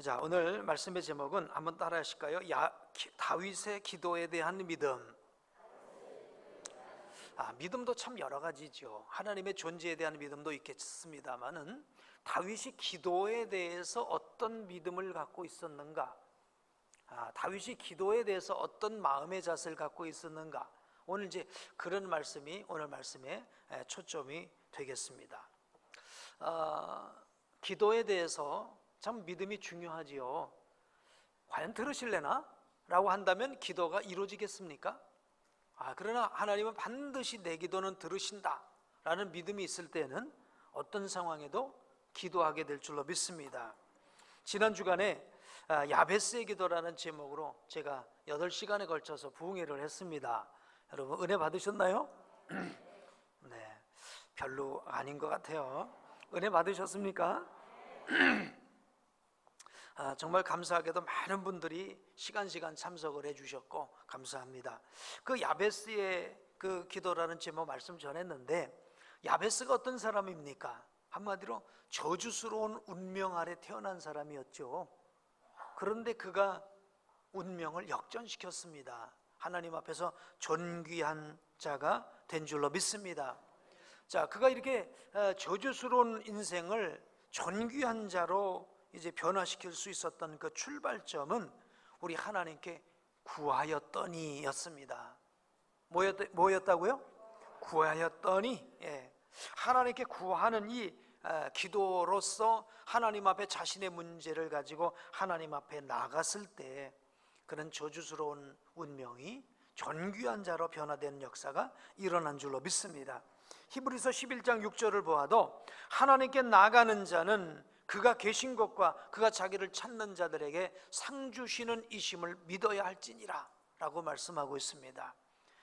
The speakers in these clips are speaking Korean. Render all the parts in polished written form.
자, 오늘 말씀의 제목은 한번 따라 하실까요? 다윗의 기도에 대한 믿음. 믿음도 참 여러 가지죠. 하나님의 존재에 대한 믿음도 있겠습니다만은 다윗이 기도에 대해서 어떤 믿음을 갖고 있었는가? 다윗이 기도에 대해서 어떤 마음의 자세를 갖고 있었는가? 오늘 이제 그런 말씀이 오늘 말씀의 초점이 되겠습니다. 기도에 대해서 참 믿음이 중요하지요. 과연 들으실래나? 라고 한다면 기도가 이루어지겠습니까? 그러나 하나님은 반드시 내 기도는 들으신다 라는 믿음이 있을 때는 어떤 상황에도 기도하게 될 줄로 믿습니다. 지난 주간에 야베스의 기도라는 제목으로 제가 8시간에 걸쳐서 부흥회를 했습니다. 여러분 은혜 받으셨나요? 네, 별로 아닌 것 같아요. 은혜 받으셨습니까? 정말 감사하게도 많은 분들이 시간 참석을 해주셨고 감사합니다. 그 야베스의 그 기도라는 제목 말씀 전했는데, 야베스가 어떤 사람입니까? 한마디로 저주스러운 운명 아래 태어난 사람이었죠. 그런데 그가 운명을 역전시켰습니다. 하나님 앞에서 존귀한 자가 된 줄로 믿습니다. 자, 그가 이렇게 저주스러운 인생을 존귀한 자로 이제 변화시킬 수 있었던 그 출발점은 우리 하나님께 구하였더니 였습니다. 뭐였다고요? 구하였더니. 하나님께 구하는 이 기도로서 하나님 앞에 자신의 문제를 가지고 하나님 앞에 나갔을 때 그런 저주스러운 운명이 존귀한 자로 변화된 역사가 일어난 줄로 믿습니다. 히브리서 11장 6절을 보아도 하나님께 나가는 자는 그가 계신 것과 그가 자기를 찾는 자들에게 상 주시는 이심을 믿어야 할지니라 라고 말씀하고 있습니다.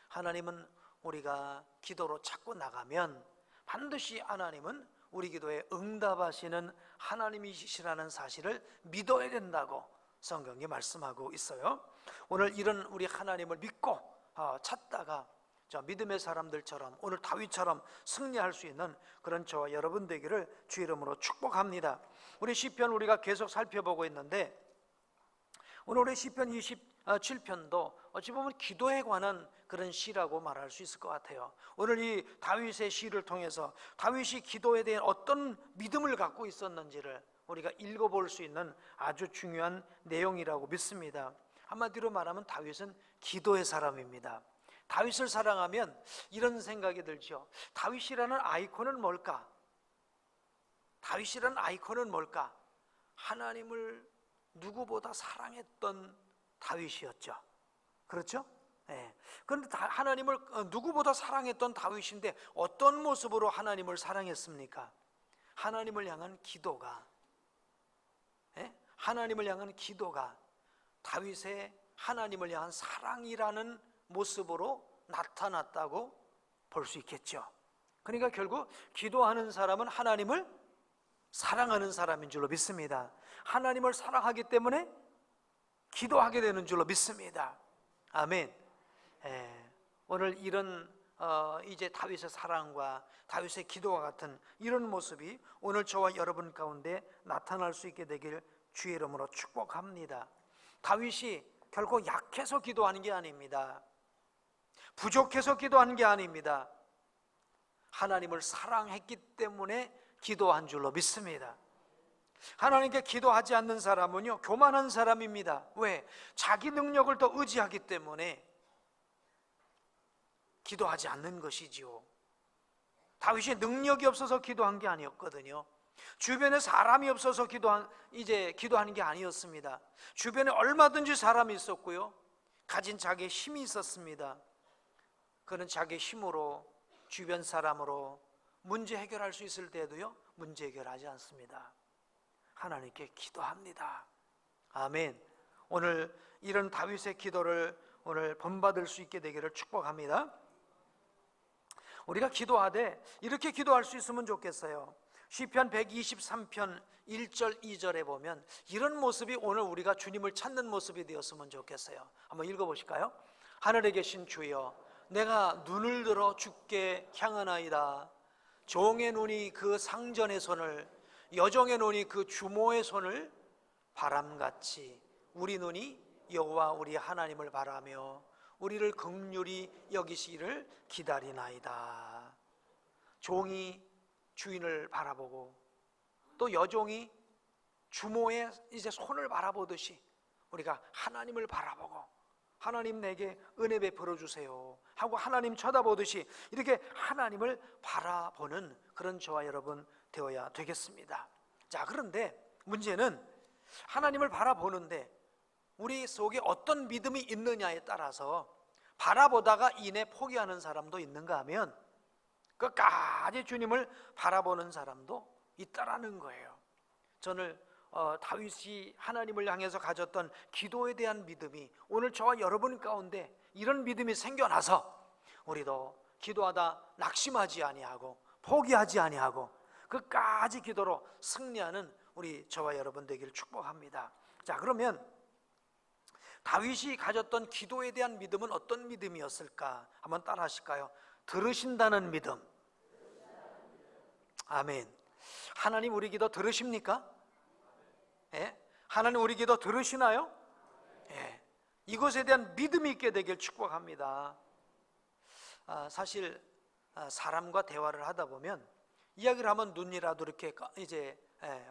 하나님은 우리가 기도로 찾고 나가면 반드시 하나님은 우리 기도에 응답하시는 하나님이시라는 사실을 믿어야 된다고 성경이 말씀하고 있어요. 오늘 이런 우리 하나님을 믿고 찾다가 믿음의 사람들처럼 오늘 다윗처럼 승리할 수 있는 그런 저와 여러분 되기를 주 이름으로 축복합니다. 우리 시편 우리가 계속 살펴보고 있는데, 오늘 우리 시편 27편도 어찌 보면 기도에 관한 그런 시라고 말할 수 있을 것 같아요. 오늘 이 다윗의 시를 통해서 다윗이 기도에 대한 어떤 믿음을 갖고 있었는지를 우리가 읽어볼 수 있는 아주 중요한 내용이라고 믿습니다. 한마디로 말하면 다윗은 기도의 사람입니다. 다윗을 사랑하면 이런 생각이 들죠. 다윗이라는 아이콘은 뭘까? 다윗이라는 아이콘은 뭘까? 하나님을 누구보다 사랑했던 다윗이었죠. 그렇죠? 그런데 하나님을 누구보다 사랑했던 다윗인데 어떤 모습으로 하나님을 사랑했습니까? 하나님을 향한 기도가, 하나님을 향한 기도가 다윗의 하나님을 향한 사랑이라는 모습으로 나타났다고 볼 수 있겠죠. 그러니까 결국 기도하는 사람은 하나님을 사랑하는 사람인 줄로 믿습니다. 하나님을 사랑하기 때문에 기도하게 되는 줄로 믿습니다. 아멘. 오늘 이런 이제 다윗의 사랑과 다윗의 기도와 같은 이런 모습이 오늘 저와 여러분 가운데 나타날 수 있게 되길 주의 이름으로 축복합니다. 다윗이 결코 약해서 기도하는 게 아닙니다. 부족해서 기도하는 게 아닙니다. 하나님을 사랑했기 때문에 기도한 줄로 믿습니다. 하나님께 기도하지 않는 사람은요, 교만한 사람입니다. 왜? 자기 능력을 더 의지하기 때문에 기도하지 않는 것이지요. 다윗이 능력이 없어서 기도한 게 아니었거든요. 주변에 사람이 없어서 기도하는 게 아니었습니다. 주변에 얼마든지 사람이 있었고요, 가진 자기의 힘이 있었습니다. 그는 자기의 힘으로, 주변 사람으로 문제 해결할 수 있을 때도요, 문제 해결하지 않습니다. 하나님께 기도합니다. 아멘. 오늘 이런 다윗의 기도를 오늘 본받을 수 있게 되기를 축복합니다. 우리가 기도하되 이렇게 기도할 수 있으면 좋겠어요. 시편 123편 1절 2절에 보면 이런 모습이 오늘 우리가 주님을 찾는 모습이 되었으면 좋겠어요. 한번 읽어보실까요? 하늘에 계신 주여, 내가 눈을 들어 주께 향하나이다. 종의 눈이 그 상전의 손을, 여종의 눈이 그 주모의 손을 바람같이 우리 눈이 여호와 우리 하나님을 바라며 우리를 긍휼히 여기시기를 기다리나이다. 종이 주인을 바라보고 또 여종이 주모의 이제 손을 바라보듯이 우리가 하나님을 바라보고 하나님 내게 은혜 베풀어 주세요 하고 하나님 쳐다보듯이 이렇게 하나님을 바라보는 그런 저와 여러분 되어야 되겠습니다. 자, 그런데 문제는 하나님을 바라보는데 우리 속에 어떤 믿음이 있느냐에 따라서 바라보다가 이내 포기하는 사람도 있는가 하면 끝까지 주님을 바라보는 사람도 있다라는 거예요. 저는 다윗이 하나님을 향해서 가졌던 기도에 대한 믿음이 오늘 저와 여러분 가운데 이런 믿음이 생겨나서 우리도 기도하다 낙심하지 아니하고 포기하지 아니하고 끝까지 기도로 승리하는 우리 저와 여러분 되기를 축복합니다. 자, 그러면 다윗이 가졌던 기도에 대한 믿음은 어떤 믿음이었을까? 한번 따라 하실까요? 들으신다는 믿음. 아멘. 하나님 우리 기도 들으십니까? 예? 하나님 우리 기도 들으시나요? 예. 이것에 대한 믿음이 있게 되길 축복합니다. 사실 사람과 대화를 하다 보면 이야기를 하면 눈이라도 이렇게 이제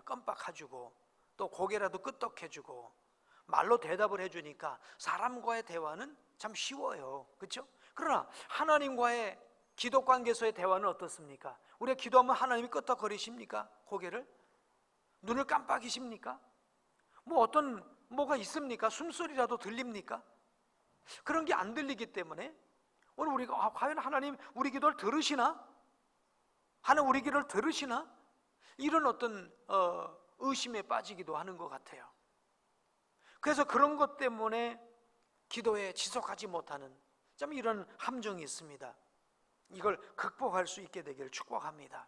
껌뻑해주고 또 고개라도 끄덕해주고 말로 대답을 해주니까 사람과의 대화는 참 쉬워요. 그렇죠? 그러나 하나님과의 기도 관계에서의 대화는 어떻습니까? 우리가 기도하면 하나님이 끄덕거리십니까? 고개를? 눈을 깜빡이십니까? 뭐가 있습니까? 숨소리라도 들립니까? 그런 게 안 들리기 때문에 오늘 우리가 과연 하나님 우리 기도를 들으시나? 하나님 우리 기도를 들으시나? 이런 어떤 의심에 빠지기도 하는 것 같아요. 그래서 그런 것 때문에 기도에 지속하지 못하는 참 이런 함정이 있습니다. 이걸 극복할 수 있게 되기를 축복합니다.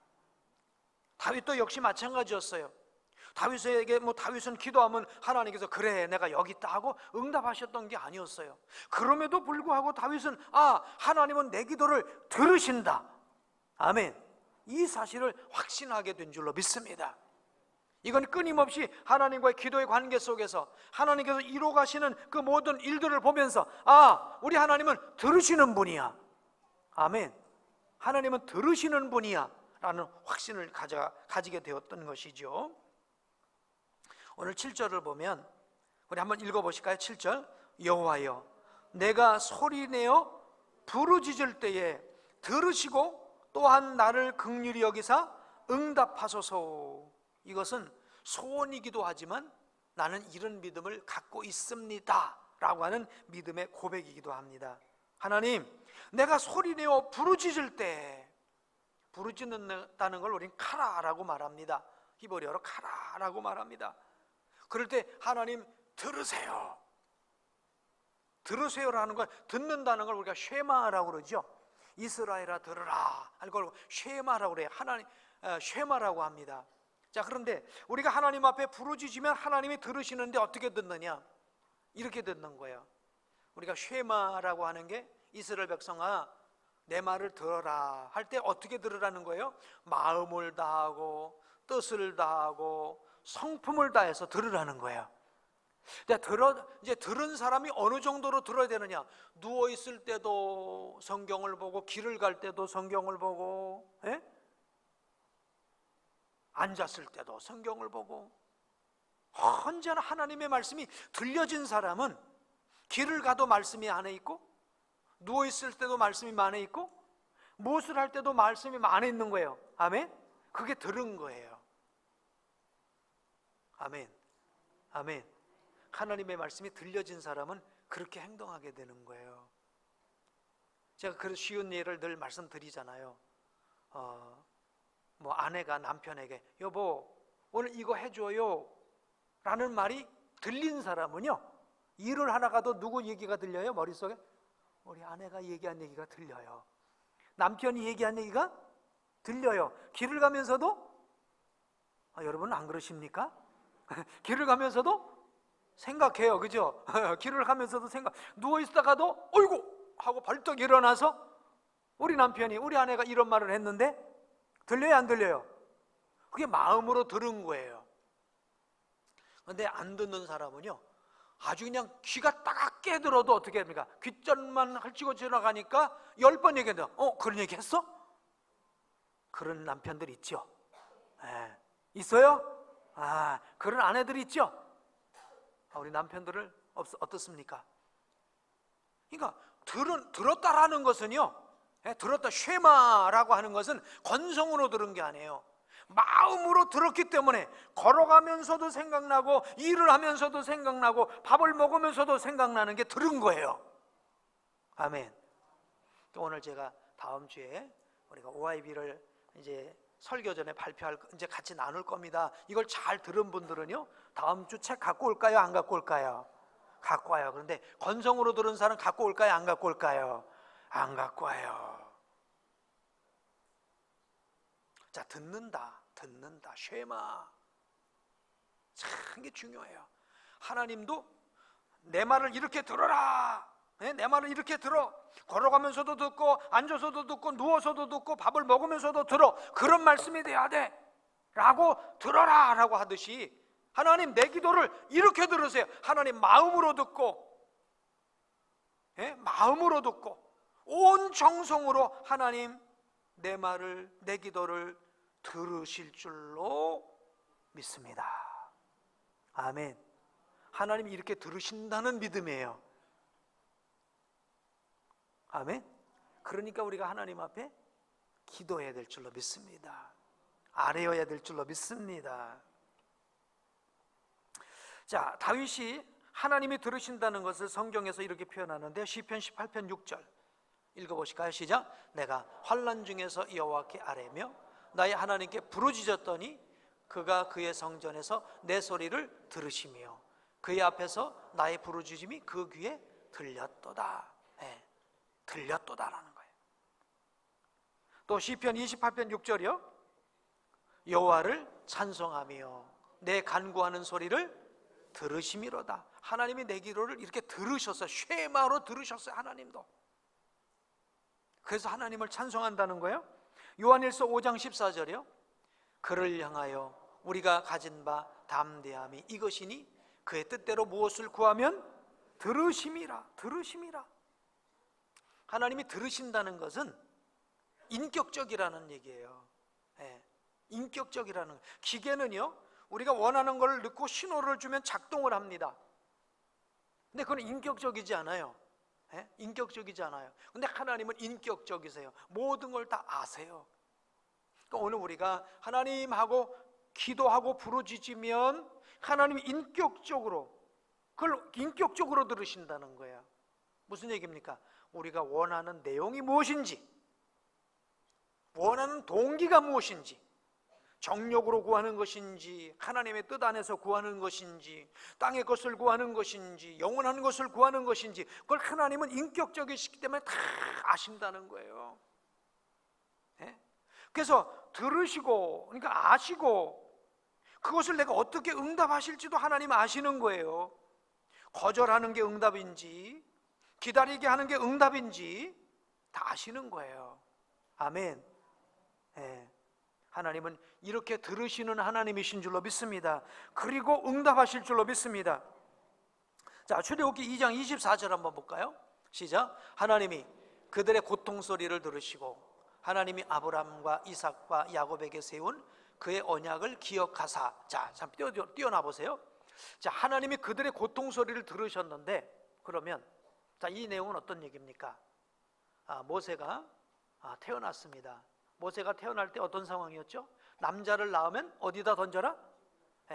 다윗도 역시 마찬가지였어요. 다윗은 기도하면 하나님께서 그래 내가 여기 있다 하고 응답하셨던 게 아니었어요. 그럼에도 불구하고 다윗은 하나님은 내 기도를 들으신다. 아멘. 이 사실을 확신하게 된 줄로 믿습니다. 이건 끊임없이 하나님과의 기도의 관계 속에서 하나님께서 이루어가시는 그 모든 일들을 보면서 우리 하나님은 들으시는 분이야. 아멘. 하나님은 들으시는 분이야 라는 확신을 가지게 되었던 것이죠. 오늘 7절을 보면 우리 한번 읽어보실까요? 7절 여호와여 내가 소리내어 부르짖을 때에 들으시고 또한 나를 긍휼히 여기사 응답하소서. 이것은 소원이기도 하지만 나는 이런 믿음을 갖고 있습니다 라고 하는 믿음의 고백이기도 합니다. 하나님 내가 소리내어 부르짖을 때, 부르짖는다는 걸 우리는 카라라고 말합니다. 히브리어로 카라라고 말합니다. 그럴 때 하나님 들으세요. 들으세요라는 걸, 듣는다는 걸 우리가 쉐마라고 그러죠. 이스라엘아 들으라 하는 걸 쉐마라고 그래요. 하나님 쉐마라고 합니다. 자, 그런데 우리가 하나님 앞에 부르짖으면 하나님이 들으시는데 어떻게 듣느냐? 이렇게 듣는 거예요. 우리가 쉐마라고 하는 게 이스라엘 백성아 내 말을 들어라 할 때 어떻게 들으라는 거예요? 마음을 다하고 뜻을 다하고 성품을 다해서 들으라는 거예요. 이제 들은 사람이 어느 정도로 들어야 되느냐? 누워 있을 때도 성경을 보고 길을 갈 때도 성경을 보고 앉았을 때도 성경을 보고 언제나 하나님의 말씀이 들려진 사람은 길을 가도 말씀이 안에 있고 누워있을 때도 말씀이 안에 있고 무엇을 할 때도 말씀이 안에 있는 거예요. 아멘? 그게 들은 거예요. 아멘. 아멘. 하나님의 말씀이 들려진 사람은 그렇게 행동하게 되는 거예요. 제가 그런 쉬운 예를 늘 말씀드리잖아요. 아내가 남편에게 여보 오늘 이거 해줘요 라는 말이 들린 사람은요, 일을 하다가도 누구 얘기가 들려요? 머릿속에? 우리 아내가 얘기한 얘기가 들려요. 남편이 얘기한 얘기가 들려요. 길을 가면서도 여러분 안 그러십니까? 길을 가면서도 생각해요. 그죠? 길을 가면서도 누워있다가도 어이구 하고 벌떡 일어나서 우리 남편이 우리 아내가 이런 말을 했는데 들려요 안 들려요? 그게 마음으로 들은 거예요. 근데 안 듣는 사람은요, 아주 그냥 귀가 따갑게 들어도 어떻게 합니까? 귓전만 헐치고 지나가니까 10번 얘기한다. 그런 얘기 했어? 그런 남편들 있죠? 예. 있어요? 그런 아내들 있죠? 우리 남편들을 어떻습니까? 그러니까 들었다라는 것은요, 들었다, 쉐마라고 하는 것은 건성으로 들은 게 아니에요. 마음으로 들었기 때문에 걸어가면서도 생각나고, 일을 하면서도 생각나고, 밥을 먹으면서도 생각나는 게 들은 거예요. 아멘. 오늘 제가 다음 주에 우리가 OIB를 이제 설교 전에 이제 같이 나눌 겁니다. 이걸 잘 들은 분들은요, 다음 주 책 갖고 올까요? 안 갖고 올까요? 갖고 와요. 그런데 건성으로 들은 사람 갖고 올까요? 안 갖고 올까요? 안 갖고 와요. 자, 듣는다, 쉐마. 참 이게 중요해요. 하나님도 내 말을 이렇게 들어라. 내 말을 이렇게 들어. 걸어가면서도 듣고, 앉아서도 듣고, 누워서도 듣고, 밥을 먹으면서도 들어. 그런 말씀이 돼야 돼 라고 들어라 라고 하듯이, 하나님 내 기도를 이렇게 들으세요. 하나님 마음으로 듣고, 마음으로 듣고 온 정성으로 하나님 내 말을, 내 기도를 들으실 줄로 믿습니다. 아멘. 하나님이 이렇게 들으신다는 믿음이에요. 아멘. 그러니까 우리가 하나님 앞에 기도해야 될 줄로 믿습니다. 아뢰어야 될 줄로 믿습니다. 자, 다윗이 하나님이 들으신다는 것을 성경에서 이렇게 표현하는데, 시편 18편 6절 읽어보실까요? 시작. 내가 환난 중에서 여호와께 아뢰며 나의 하나님께 부르짖었더니 그가 그의 성전에서 내 소리를 들으시며 그의 앞에서 나의 부르짖음이 그 귀에 들렸도다. 들렸도다라는 거예요. 또 시편 28편 6절이요. 여호와를 찬송하며 내 간구하는 소리를 들으심이로다. 하나님이 내 기도를 이렇게 들으셨어요. 쉐마로 들으셨어요. 하나님도. 그래서 하나님을 찬송한다는 거예요. 요한일서 5장 14절이요. 그를 향하여 우리가 가진 바 담대함이 이것이니 그의 뜻대로 무엇을 구하면 들으심이라. 하나님이 들으신다는 것은 인격적이라는 얘기예요. 인격적이라는. 기계는요, 우리가 원하는 걸 넣고 신호를 주면 작동을 합니다. 근데 그건 인격적이지 않아요. 인격적이지 않아요. 근데 하나님은 인격적이세요. 모든 걸 다 아세요. 그러니까 오늘 우리가 하나님하고 기도하고 부르짖으면 하나님이 그걸 인격적으로 들으신다는 거예요. 무슨 얘기입니까? 우리가 원하는 내용이 무엇인지, 원하는 동기가 무엇인지, 정욕으로 구하는 것인지, 하나님의 뜻 안에서 구하는 것인지, 땅의 것을 구하는 것인지, 영원한 것을 구하는 것인지, 그걸 하나님은 인격적이시기 때문에 다 아신다는 거예요. 그래서 들으시고, 그러니까 아시고, 그것을 내가 어떻게 응답하실지도 하나님 아시는 거예요. 거절하는 게 응답인지, 기다리게 하는 게 응답인지 다 아시는 거예요. 아멘. 하나님은 이렇게 들으시는 하나님이신 줄로 믿습니다. 그리고 응답하실 줄로 믿습니다. 자, 출애굽기 2장 24절 한번 볼까요? 시작. 하나님이 그들의 고통 소리를 들으시고 하나님이 아브라함과 이삭과 야곱에게 세운 그의 언약을 기억하사. 자, 잠깐 띄어나 보세요. 자, 하나님이 그들의 고통 소리를 들으셨는데, 그러면 자, 이 내용은 어떤 얘기입니까? 모세가 태어났습니다. 모세가 태어날 때 어떤 상황이었죠? 남자를 낳으면 어디다 던져라?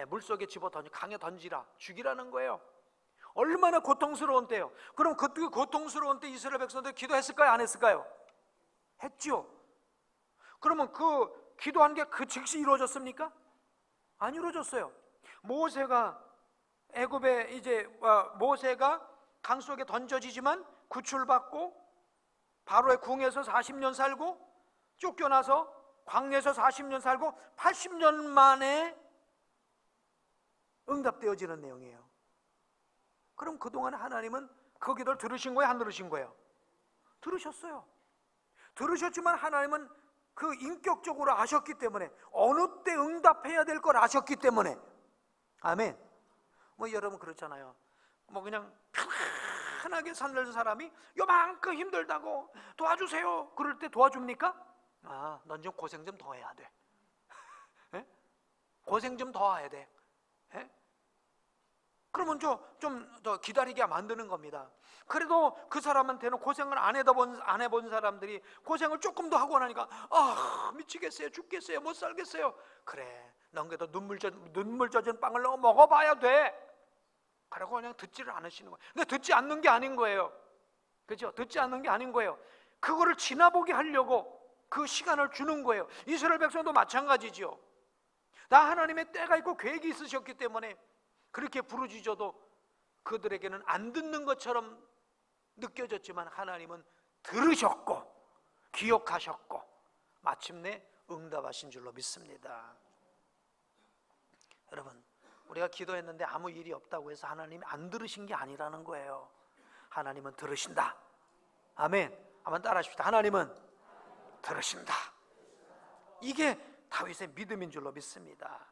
물속에 집어 던져, 강에 던지라, 죽이라는 거예요. 얼마나 고통스러운 때요. 그럼 그 고통스러운 때 이스라엘 백성들 기도했을까요? 안 했을까요? 했죠. 그러면 그 기도한 게 그 즉시 이루어졌습니까? 안 이루어졌어요. 모세가 애굽에 모세가 강 속에 던져지지만 구출받고 바로의 궁에서 40년 살고 쫓겨나서 광야에서 40년 살고 80년 만에 응답되어지는 내용이에요. 그럼 그동안 하나님은 그 기도를 들으신 거예요? 안 들으신 거예요? 들으셨어요. 들으셨지만 하나님은 그 인격적으로 아셨기 때문에, 어느 때 응답해야 될 걸 아셨기 때문에, 아멘, 뭐 여러분 그렇잖아요. 뭐 그냥 편하게 사는 사람이 요만큼 힘들다고 도와주세요 그럴 때 도와줍니까? 아, 넌 좀 고생 좀 더 해야 돼. 예? 고생 좀 더 해야 돼. 예? 그러면 좀 더 기다리게 만드는 겁니다. 그래도 그 사람한테는 고생을 안 해본 사람들이 고생을 조금 더 하고 나니까 아, 미치겠어요, 죽겠어요, 못 살겠어요. 그래, 넌 그래도 눈물 젖은 빵을 넣어 먹어봐야 돼. 그러고 그냥 듣지를 않으시는 거예요. 근데 듣지 않는 게 아닌 거예요. 그렇죠? 듣지 않는 게 아닌 거예요. 그거를 지나보게 하려고 그 시간을 주는 거예요. 이스라엘 백성도 마찬가지죠. 다 하나님의 때가 있고 계획이 있으셨기 때문에 그렇게 부르짖어도 그들에게는 안 듣는 것처럼 느껴졌지만 하나님은 들으셨고 기억하셨고 마침내 응답하신 줄로 믿습니다. 여러분, 우리가 기도했는데 아무 일이 없다고 해서 하나님이 안 들으신 게 아니라는 거예요. 하나님은 들으신다. 아멘. 한번 따라 하십시다. 하나님은 들으신다. 이게 다윗의 믿음인 줄로 믿습니다.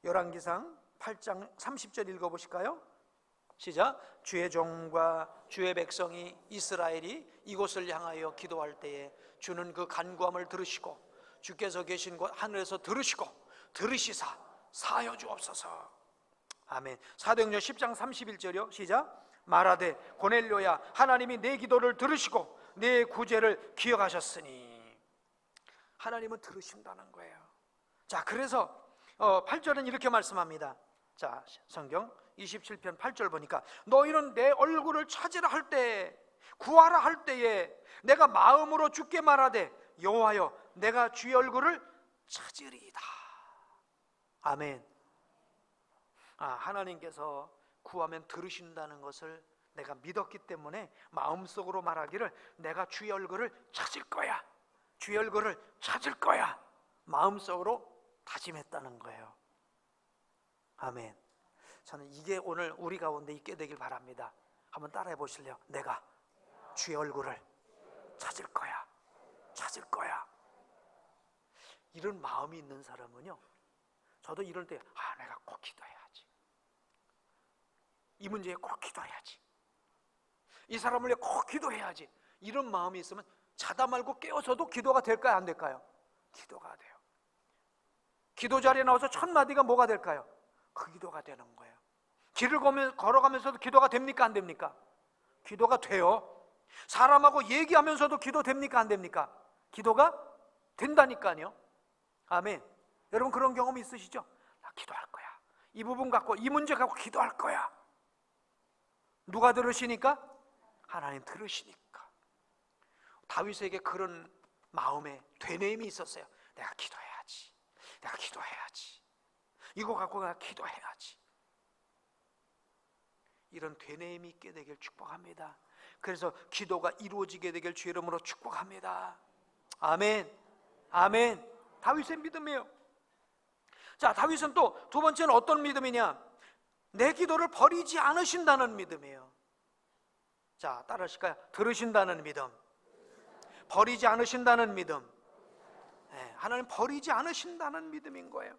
열왕기상 8장 30절 읽어보실까요? 시작. 주의 종과 주의 백성이 이스라엘이 이곳을 향하여 기도할 때에 주는 그 간구함을 들으시고 주께서 계신 곳 하늘에서 들으시고 들으시사 사하여 주옵소서. 아멘. 사도행전 10장 31절이요. 시작. 말하되 고넬료야, 하나님이 내 기도를 들으시고 내 구제를 기억하셨으니. 하나님은 들으신다는 거예요. 자, 그래서 8절은 이렇게 말씀합니다. 자, 성경 27편 8절 보니까 너희는 내 얼굴을 찾으라 할 때, 구하라 할 때에 내가 마음으로 주께 말하되 여호와여, 내가 주의 얼굴을 찾으리이다. 아멘. 하나님께서 구하면 들으신다는 것을 내가 믿었기 때문에 마음속으로 말하기를 내가 주의 얼굴을 찾을 거야, 주의 얼굴을 찾을 거야, 마음속으로 다짐했다는 거예요. 아멘. 저는 이게 오늘 우리 가운데 있게 되길 바랍니다. 한번 따라해 보실래요? 내가 주의 얼굴을 찾을 거야, 찾을 거야. 이런 마음이 있는 사람은요, 저도 이럴 때 내가 꼭 기도해야지, 이 문제에 꼭 기도해야지, 이 사람을 위해 꼭 기도해야지, 이런 마음이 있으면 자다 말고 깨어서도 기도가 될까요? 안 될까요? 기도가 돼요. 기도 자리에 나와서 첫 마디가 뭐가 될까요? 그 기도가 되는 거예요. 길을 걸어가면서도 기도가 됩니까? 안 됩니까? 기도가 돼요. 사람하고 얘기하면서도 기도 됩니까? 안 됩니까? 기도가 된다니까요. 아멘. 여러분 그런 경험 있으시죠? 나 기도할 거야, 이 부분 갖고, 이 문제 갖고 기도할 거야. 누가 들으시니까? 하나님 들으시니까. 다윗에게 그런 마음에 되뇌임이 있었어요. 내가 기도해야지, 내가 기도해야지, 이거 갖고 내가 기도해야지. 이런 되뇌임이 있게 되길 축복합니다. 그래서 기도가 이루어지게 되길 주의 이름으로 축복합니다. 아멘. 아멘. 다윗의 믿음이에요. 자, 다윗은 또 두 번째는 어떤 믿음이냐? 내 기도를 버리지 않으신다는 믿음이에요. 자, 따라하실까요? 들으신다는 믿음, 버리지 않으신다는 믿음. 네, 하나님 버리지 않으신다는 믿음인 거예요.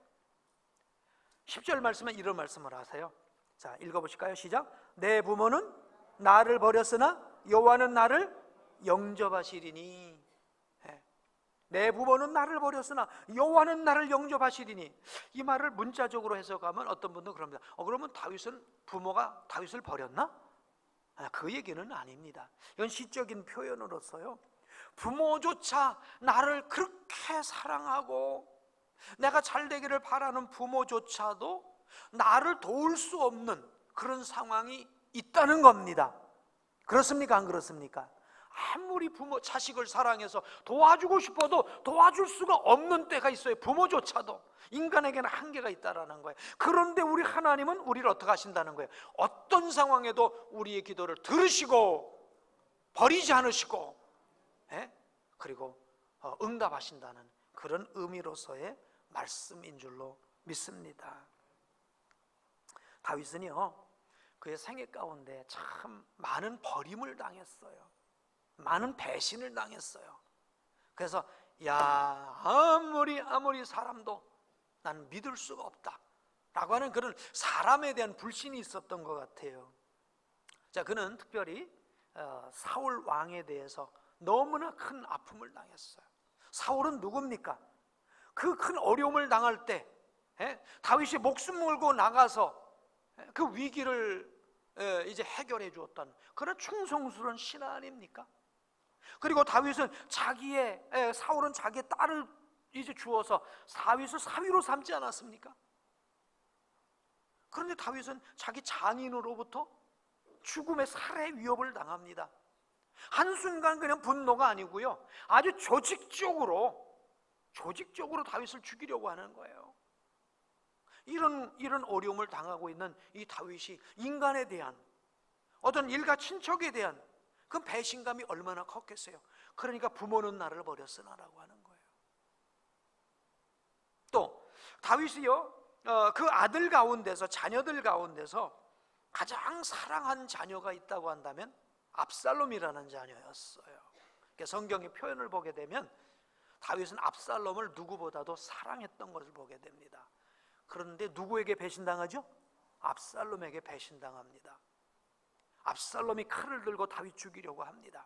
10절 말씀은 이런 말씀을 하세요. 자, 읽어보실까요? 시작. 내 부모는 나를 버렸으나 여호와는 나를 영접하시리니. 내 부모는 나를 버렸으나 여호와는 나를 영접하시리니. 이 말을 문자적으로 해석하면 어떤 분들은 그럽니다. 그러면 다윗은 부모가 다윗을 버렸나? 그 얘기는 아닙니다. 이건 시적인 표현으로서요, 부모조차 나를 그렇게 사랑하고 내가 잘 되기를 바라는 부모조차도 나를 도울 수 없는 그런 상황이 있다는 겁니다. 그렇습니까? 안 그렇습니까? 아무리 부모 자식을 사랑해서 도와주고 싶어도 도와줄 수가 없는 때가 있어요. 부모조차도. 인간에게는 한계가 있다라는 거예요. 그런데 우리 하나님은 우리를 어떻게 하신다는 거예요? 어떤 상황에도 우리의 기도를 들으시고 버리지 않으시고, 그리고 응답하신다는 그런 의미로서의 말씀인 줄로 믿습니다. 다윗은요, 그의 생애 가운데 참 많은 버림을 당했어요. 많은 배신을 당했어요. 그래서 아무리 사람도 난 믿을 수가 없다, 라고 하는 그런 사람에 대한 불신이 있었던 것 같아요. 자, 그는 특별히 사울 왕에 대해서 너무나 큰 아픔을 당했어요. 사울은 누굽니까? 그 큰 어려움을 당할 때 다윗이 목숨 걸고 나가서 그 위기를 이제 해결해 주었던 그런 충성스러운 신하 아닙니까? 그리고 다윗은 사울은 자기의 딸을 이제 주어서 다윗을 사위로 삼지 않았습니까? 그런데 다윗은 자기 장인으로부터 죽음의 살해 위협을 당합니다. 한순간 그냥 분노가 아니고요, 아주 조직적으로 다윗을 죽이려고 하는 거예요. 이런 어려움을 당하고 있는 이 다윗이 인간에 대한, 어떤 일가 친척에 대한 그 배신감이 얼마나 컸겠어요. 그러니까 부모는 나를 버렸으나라고 하는 거예요. 또 다윗이요, 그 아들 가운데서, 자녀들 가운데서 가장 사랑한 자녀가 있다고 한다면 압살롬이라는 자녀였어요. 그러니까 성경의 표현을 보게 되면 다윗은 압살롬을 누구보다도 사랑했던 것을 보게 됩니다. 그런데 누구에게 배신당하죠? 압살롬에게 배신당합니다. 압살롬이 칼을 들고 다윗 죽이려고 합니다.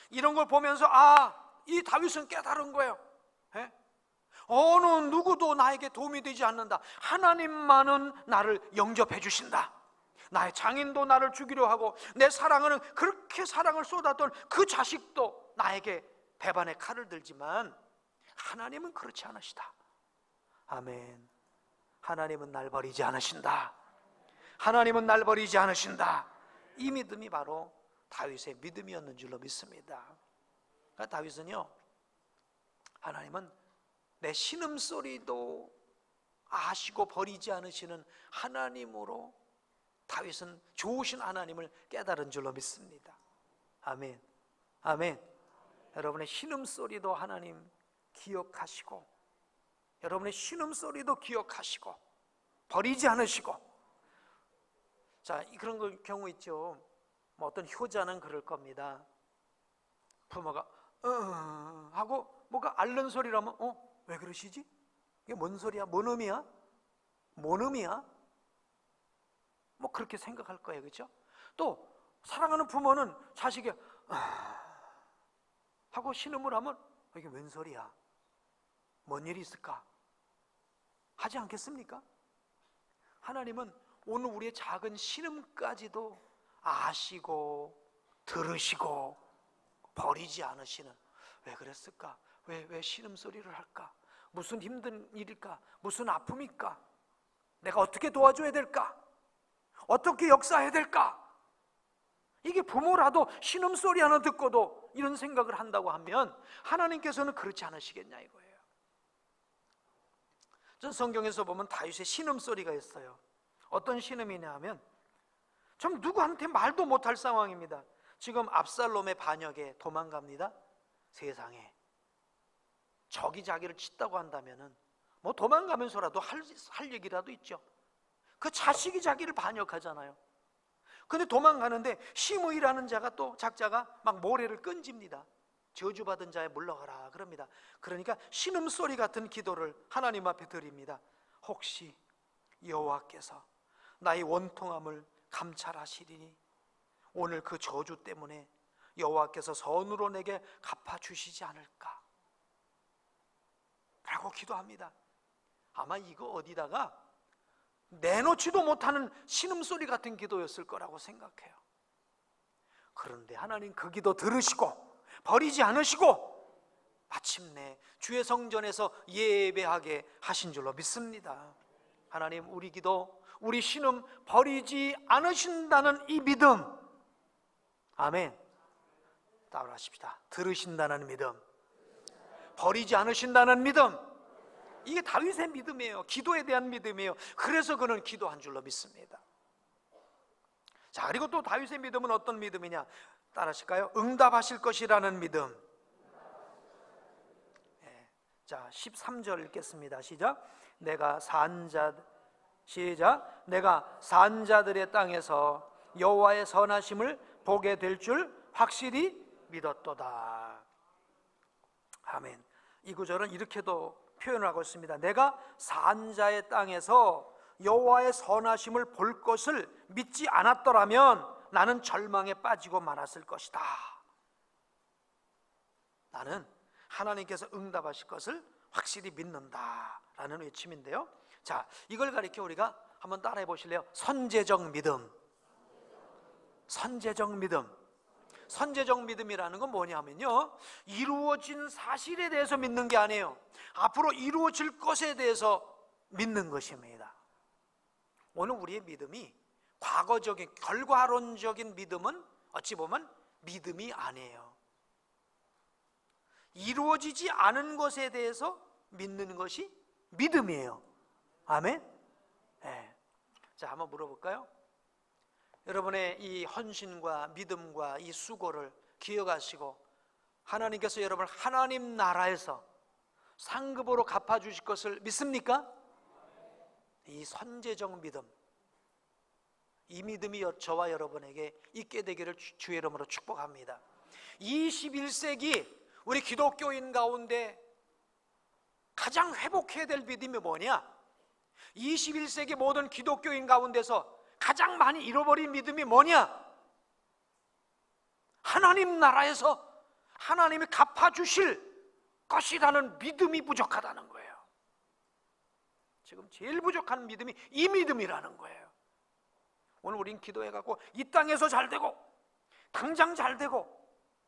이런 걸 보면서 이 다윗은 깨달은 거예요. 어느 누구도 나에게 도움이 되지 않는다. 하나님만은 나를 영접해 주신다. 나의 장인도 나를 죽이려 하고 내 사랑하는, 그렇게 사랑을 쏟았던 그 자식도 나에게 배반의 칼을 들지만 하나님은 그렇지 않으시다. 아멘. 하나님은 날 버리지 않으신다. 하나님은 날 버리지 않으신다. 이 믿음이 바로 다윗의 믿음이었는 줄로 믿습니다. 그러니까 다윗은요, 하나님은 내 신음소리도 아시고 버리지 않으시는 하나님으로, 다윗은 좋으신 하나님을 깨달은 줄로 믿습니다. 아멘. 아멘. 여러분의 신음소리도 하나님 기억하시고, 여러분의 신음소리도 기억하시고 버리지 않으시고. 자, 그런 경우 있죠. 어떤 효자는 그럴 겁니다. 부모가 하고 뭐가 앓는 소리라면 왜 그러시지? 이게 뭔 소리야? 뭔 의미야? 뭔 의미야? 뭐 그렇게 생각할 거예요. 그렇죠? 또 사랑하는 부모는 자식이 하고 신음을 하면 이게 웬 소리야? 뭔 일이 있을까? 하지 않겠습니까? 하나님은 오늘 우리의 작은 신음까지도 아시고 들으시고 버리지 않으시는, 왜 그랬을까? 왜 신음소리를 할까? 무슨 힘든 일일까? 무슨 아픔일까? 내가 어떻게 도와줘야 될까? 어떻게 역사해야 될까? 이게 부모라도 신음소리 하나 듣고도 이런 생각을 한다고 하면 하나님께서는 그렇지 않으시겠냐 이거예요. 전 성경에서 보면 다윗의 신음소리가 있어요. 어떤 신음이냐 하면 좀 누구한테 말도 못할 상황입니다. 지금 압살롬의 반역에 도망갑니다. 세상에 적이 자기를 찢다고 한다면은 뭐 도망가면서라도 할 얘기라도 있죠. 그 자식이 자기를 반역하잖아요. 근데 도망가는데 시므이라는 작자가 막 모래를 끈집니다. 저주받은 자에 물러가라 그럽니다. 그러니까 신음소리 같은 기도를 하나님 앞에 드립니다. 혹시 여호와께서 나의 원통함을 감찰하시리니 오늘 그 저주 때문에 여호와께서 선으로 내게 갚아주시지 않을까 라고 기도합니다. 아마 이거 어디다가 내놓지도 못하는 신음소리 같은 기도였을 거라고 생각해요. 그런데 하나님 그 기도 들으시고 버리지 않으시고 마침내 주의 성전에서 예배하게 하신 줄로 믿습니다. 하나님 우리 기도, 우리 신음 버리지 않으신다는 이 믿음, 아멘. 따라하십시다. 들으신다는 믿음, 버리지 않으신다는 믿음, 이게 다윗의 믿음이에요. 기도에 대한 믿음이에요. 그래서 그는 기도한 줄로 믿습니다. 자, 그리고 또 다윗의 믿음은 어떤 믿음이냐? 따라하실까요? 응답하실 것이라는 믿음. 자, 13절 읽겠습니다. 시작. 내가 산자들의 땅에서 여호와의 선하심을 보게 될 줄 확실히 믿었도다. 아멘. 이 구절은 이렇게도 표현을 하고 있습니다. 내가 산자의 땅에서 여호와의 선하심을 볼 것을 믿지 않았더라면 나는 절망에 빠지고 말았을 것이다. 나는 하나님께서 응답하실 것을 확실히 믿는다 라는 외침인데요. 자, 이걸 가리켜 우리가 한번 따라해 보실래요? 선제적 믿음. 선제적 믿음. 선제적 믿음이라는 건 뭐냐면요, 이루어진 사실에 대해서 믿는 게 아니에요. 앞으로 이루어질 것에 대해서 믿는 것입니다. 오늘 우리의 믿음이 과거적인 결과론적인 믿음은 어찌 보면 믿음이 아니에요. 이루어지지 않은 것에 대해서 믿는 것이 믿음이에요. 아멘? 네. 자, 한번 물어볼까요? 여러분의 이 헌신과 믿음과 이 수고를 기억하시고 하나님께서 여러분을 하나님 나라에서 상급으로 갚아주실 것을 믿습니까? 이 선제적 믿음, 이 믿음이 저와 여러분에게 있게 되기를 주의 이름으로 축복합니다. 21세기 우리 기독교인 가운데 가장 회복해야 될 믿음이 뭐냐? 21세기 모든 기독교인 가운데서 가장 많이 잃어버린 믿음이 뭐냐? 하나님 나라에서 하나님이 갚아주실 것이라는 믿음이 부족하다는 거예요. 지금 제일 부족한 믿음이 이 믿음이라는 거예요. 오늘 우린 기도해갖고 이 땅에서 잘 되고 당장 잘 되고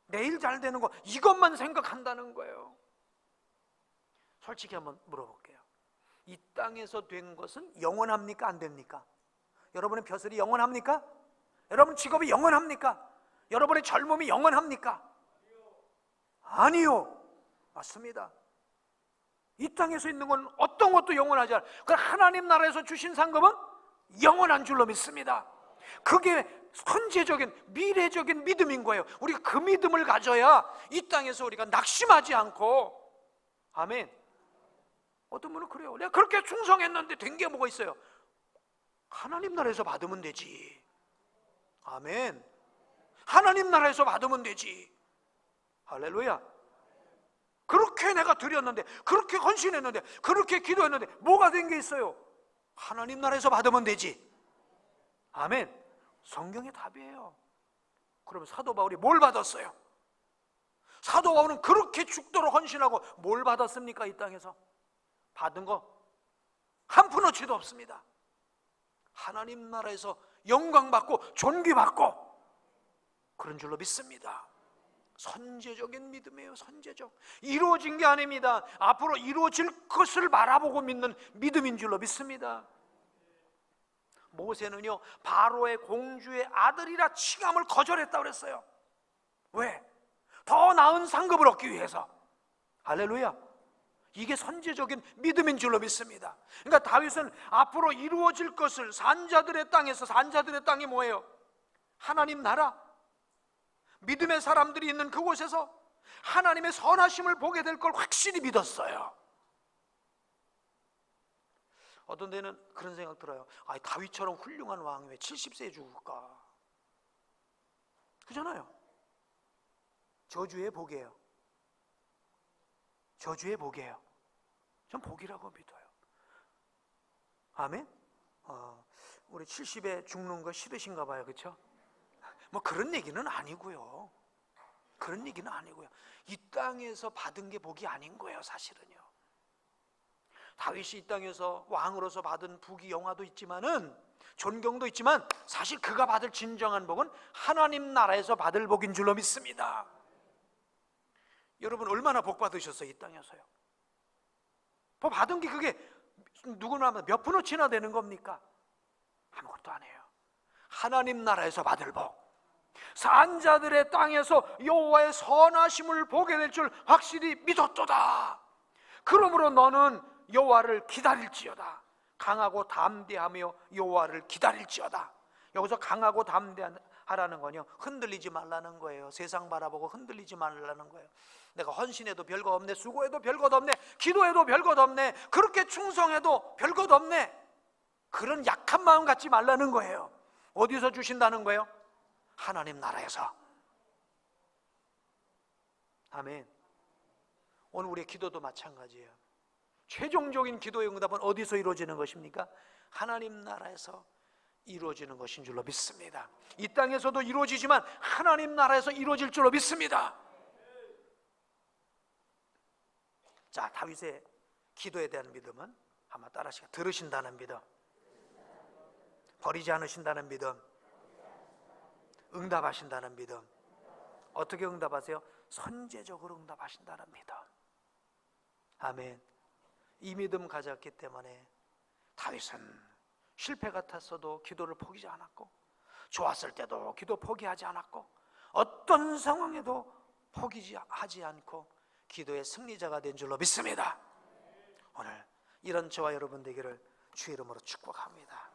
내일 잘 되는 거 이것만 생각한다는 거예요. 솔직히 한번 물어볼게요. 이 땅에서 된 것은 영원합니까? 안 됩니까? 여러분의 벼슬이 영원합니까? 여러분 직업이 영원합니까? 여러분의 젊음이 영원합니까? 아니요. 맞습니다. 이 땅에서 있는 건 어떤 것도 영원하지 않아요. 그 하나님 나라에서 주신 상급은 영원한 줄로 믿습니다. 그게 선제적인 미래적인 믿음인 거예요. 우리가 그 믿음을 가져야 이 땅에서 우리가 낙심하지 않고, 아멘. 어떤 분은 그래요. 내가 그렇게 충성했는데 된 게 뭐가 있어요? 하나님 나라에서 받으면 되지. 아멘. 하나님 나라에서 받으면 되지. 할렐루야. 그렇게 내가 드렸는데, 그렇게 헌신했는데, 그렇게 기도했는데 뭐가 된 게 있어요? 하나님 나라에서 받으면 되지. 아멘. 성경의 답이에요. 그러면 사도 바울이 뭘 받았어요? 사도 바울은 그렇게 죽도록 헌신하고 뭘 받았습니까? 이 땅에서 받은 거 한 푼어치도 없습니다. 하나님 나라에서 영광받고 존귀받고 그런 줄로 믿습니다. 선제적인 믿음이에요. 선제적. 이루어진 게 아닙니다. 앞으로 이루어질 것을 바라보고 믿는 믿음인 줄로 믿습니다. 모세는요, 바로의 공주의 아들이라 칭함을 거절했다고 그랬어요. 왜? 더 나은 상급을 얻기 위해서. 할렐루야. 이게 선제적인 믿음인 줄로 믿습니다. 그러니까 다윗은 앞으로 이루어질 것을 산자들의 땅에서, 산자들의 땅이 뭐예요? 하나님 나라, 믿음의 사람들이 있는 그곳에서 하나님의 선하심을 보게 될 걸 확실히 믿었어요. 어떤 데는 그런 생각 들어요. 아, 다윗처럼 훌륭한 왕이 왜 70세에 죽을까? 그잖아요. 저주의 복이에요. 저주의 복이에요. 전 복이라고 믿어요. 아멘? 우리 70에 죽는 거 싫으신가 봐요. 그렇죠? 뭐 그런 얘기는 아니고요. 그런 얘기는 아니고요. 이 땅에서 받은 게 복이 아닌 거예요. 사실은요. 다윗이 이 땅에서 왕으로서 받은 부귀 영화도 있지만은, 존경도 있지만, 사실 그가 받을 진정한 복은 하나님 나라에서 받을 복인 줄로 믿습니다. 여러분 얼마나 복 받으셨어요? 이 땅에서요. 복 받은 게 그게 누구나 몇 푼어치나 되는 겁니까? 아무것도 아니에요. 하나님 나라에서 받을 복, 산자들의 땅에서 여호와의 선하심을 보게 될 줄 확실히 믿었도다. 그러므로 너는 여호와를 기다릴지어다. 강하고 담대하며 여호와를 기다릴지어다. 여기서 강하고 담대하라는 건요, 흔들리지 말라는 거예요. 세상 바라보고 흔들리지 말라는 거예요. 내가 헌신해도 별거 없네, 수고해도 별것 없네, 기도해도 별것 없네, 그렇게 충성해도 별것 없네, 그런 약한 마음 갖지 말라는 거예요. 어디서 주신다는 거예요? 하나님 나라에서. 아멘. 오늘 우리의 기도도 마찬가지예요. 최종적인 기도의 응답은 어디서 이루어지는 것입니까? 하나님 나라에서 이루어지는 것인 줄로 믿습니다. 이 땅에서도 이루어지지만 하나님 나라에서 이루어질 줄로 믿습니다. 자, 다윗의 기도에 대한 믿음은 한번 따라하시고, 들으신다는 믿음, 버리지 않으신다는 믿음, 응답하신다는 믿음. 어떻게 응답하세요? 선제적으로 응답하신다는 믿음. 아멘. 이 믿음 가졌기 때문에 다윗은 실패 같았어도 기도를 포기하지 않았고, 좋았을 때도 기도 포기하지 않았고, 어떤 상황에도 포기하지 않고 기도의 승리자가 된 줄로 믿습니다. 오늘 이런 저와 여러분 되기를 주의 이름으로 축복합니다.